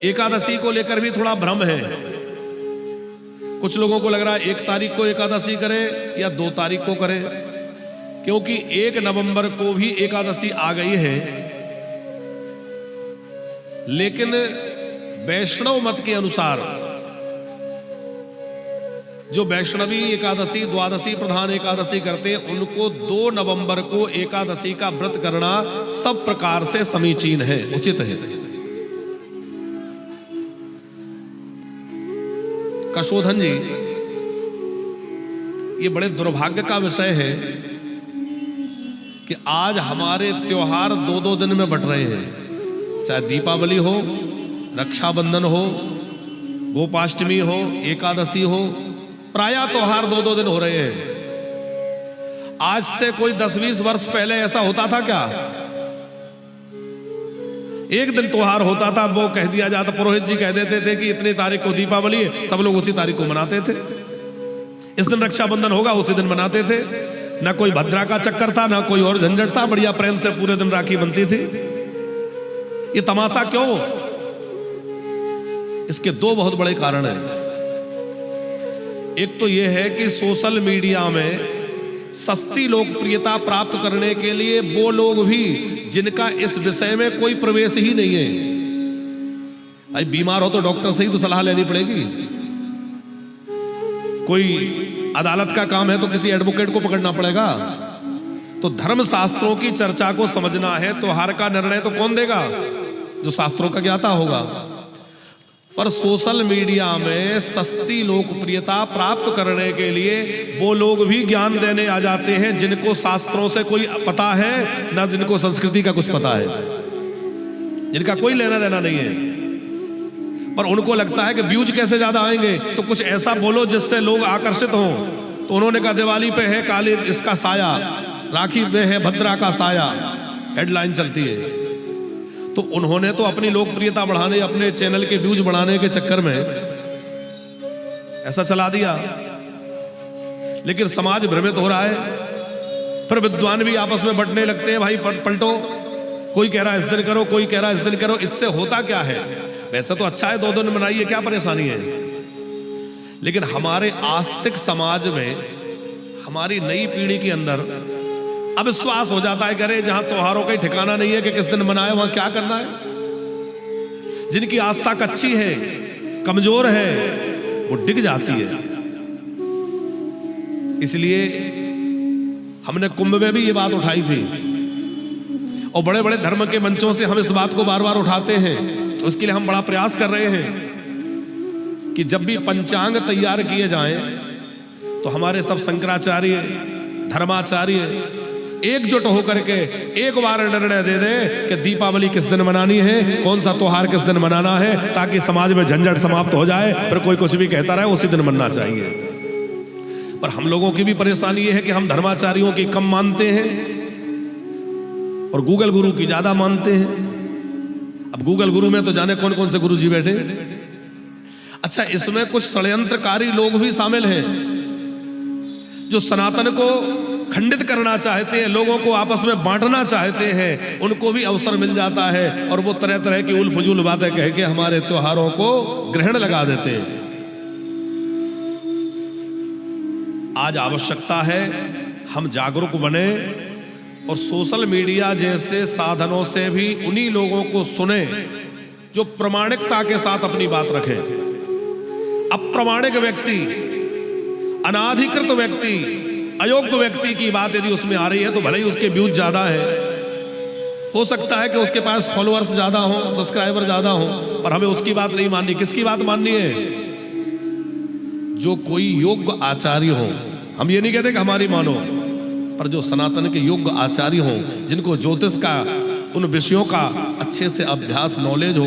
एकादशी को लेकर भी थोड़ा भ्रम है। कुछ लोगों को लग रहा है 1 तारीख को एकादशी करें या 2 तारीख को करें, क्योंकि 1 नवंबर को भी एकादशी आ गई है। लेकिन वैष्णव मत के अनुसार जो वैष्णवी एकादशी, द्वादशी प्रधान एकादशी करते हैं, उनको 2 नवंबर को एकादशी का व्रत करना सब प्रकार से समीचीन है, उचित है। कशोधन जी, ये बड़े दुर्भाग्य का विषय है कि आज हमारे त्योहार 2-2 दिन में बट रहे हैं। चाहे दीपावली हो, रक्षाबंधन हो, गोपाष्टमी हो, एकादशी हो, प्रायः त्योहार 2-2 दिन हो रहे हैं। आज से कोई 10-20 वर्ष पहले ऐसा होता था क्या? एक दिन त्योहार होता था, वो कह दिया जाता, पुरोहित जी कह देते थे कि इतनी तारीख को दीपावली है, सब लोग उसी तारीख को मनाते थे। इस दिन रक्षाबंधन होगा, उसी दिन मनाते थे। ना कोई भद्रा का चक्कर था, ना कोई और झंझट था, बढ़िया प्रेम से पूरे दिन राखी बनती थी। ये तमाशा क्यों? इसके 2 बहुत बड़े कारण हैं। एक तो यह है कि सोशल मीडिया में सस्ती लोकप्रियता प्राप्त करने के लिए वो लोग भी जिनका इस विषय में कोई प्रवेश ही नहीं है, भाई बीमार हो तो डॉक्टर से ही तो सलाह लेनी पड़ेगी। कोई अदालत का काम है तो किसी एडवोकेट को पकड़ना पड़ेगा। तो धर्म शास्त्रों की चर्चा को समझना है, त्योहार का निर्णय तो कौन देगा? जो शास्त्रों का ज्ञाता होगा। पर सोशल मीडिया में सस्ती लोकप्रियता प्राप्त करने के लिए वो लोग भी ज्ञान देने आ जाते हैं जिनको शास्त्रों से कोई पता है ना, जिनको संस्कृति का कुछ पता है, जिनका कोई लेना देना नहीं है। पर उनको लगता है कि व्यूज कैसे ज्यादा आएंगे, तो कुछ ऐसा बोलो जिससे लोग आकर्षित हों। तो उन्होंने कहा दिवाली पे है काली इसका साया, राखी पे है भद्रा का साया, हेडलाइन चलती है। तो उन्होंने तो अपनी लोकप्रियता बढ़ाने, अपने चैनल के व्यूज बढ़ाने के चक्कर में ऐसा चला दिया। लेकिन समाज भ्रमित हो रहा है। फिर विद्वान भी आपस में बंटने लगते हैं, भाई पलटो, कोई कह रहा है इस दिन करो, कोई कह रहा है इस दिन करो। इससे होता क्या है? वैसे तो अच्छा है 2 दिन मनाइए, क्या परेशानी है? लेकिन हमारे आस्तिक समाज में, हमारी नई पीढ़ी के अंदर अविश्वास हो जाता है, करे जहां त्योहारों का ठिकाना नहीं है कि किस दिन मनाए, वहां क्या करना है। जिनकी आस्था कच्ची है, कमजोर है, वो डिग जाती है। इसलिए हमने कुंभ में भी ये बात उठाई थी, और बड़े बड़े धर्म के मंचों से हम इस बात को बार बार उठाते हैं। उसके लिए हम बड़ा प्रयास कर रहे हैं कि जब भी पंचांग तैयार किए जाएं तो हमारे सब शंकराचार्य, धर्माचार्य एकजुट होकर के एक बार निर्णय दे दे कि दीपावली किस दिन मनानी है, कौन सा त्योहार किस दिन मनाना है, ताकि समाज में झंझट समाप्त हो जाए। फिर कोई कुछ भी कहता रहे, उसी दिन मनना चाहिए। पर हम लोगों की भी परेशानी यह है कि हम धर्माचार्यों की कम मानते हैं और गूगल गुरु की ज्यादा मानते हैं। अब गूगल गुरु में तो जाने कौन कौन से गुरु जी बैठे। अच्छा, इसमें कुछ षड्यंत्रकारी लोग भी शामिल हैं जो सनातन को खंडित करना चाहते हैं, लोगों को आपस में बांटना चाहते हैं। उनको भी अवसर मिल जाता है और वो तरह तरह की उल फजूल बातें कह के हमारे त्योहारों को ग्रहण लगा देते हैं। आज आवश्यकता है हम जागरूक बने और सोशल मीडिया जैसे साधनों से भी उन्हीं लोगों को सुने जो प्रामाणिकता के साथ अपनी बात रखें। अप्रामाणिक व्यक्ति, अनाधिकृत व्यक्ति, अयोग्य व्यक्ति की बात यदि उसमें आ रही है तो भले ही उसके व्यूज ज्यादा है, हो सकता है कि उसके पास फॉलोअर्स ज्यादा हो, सब्सक्राइबर ज्यादा हो, पर हमें उसकी बात नहीं माननी। किसकी बात माननी है? जो कोई योग्य आचार्य हो। हम ये नहीं कहते कि हमारी मानो, पर जो सनातन के योग्य आचार्य हो, जिनको ज्योतिष का, उन विषयों का अच्छे से अभ्यास, नॉलेज हो।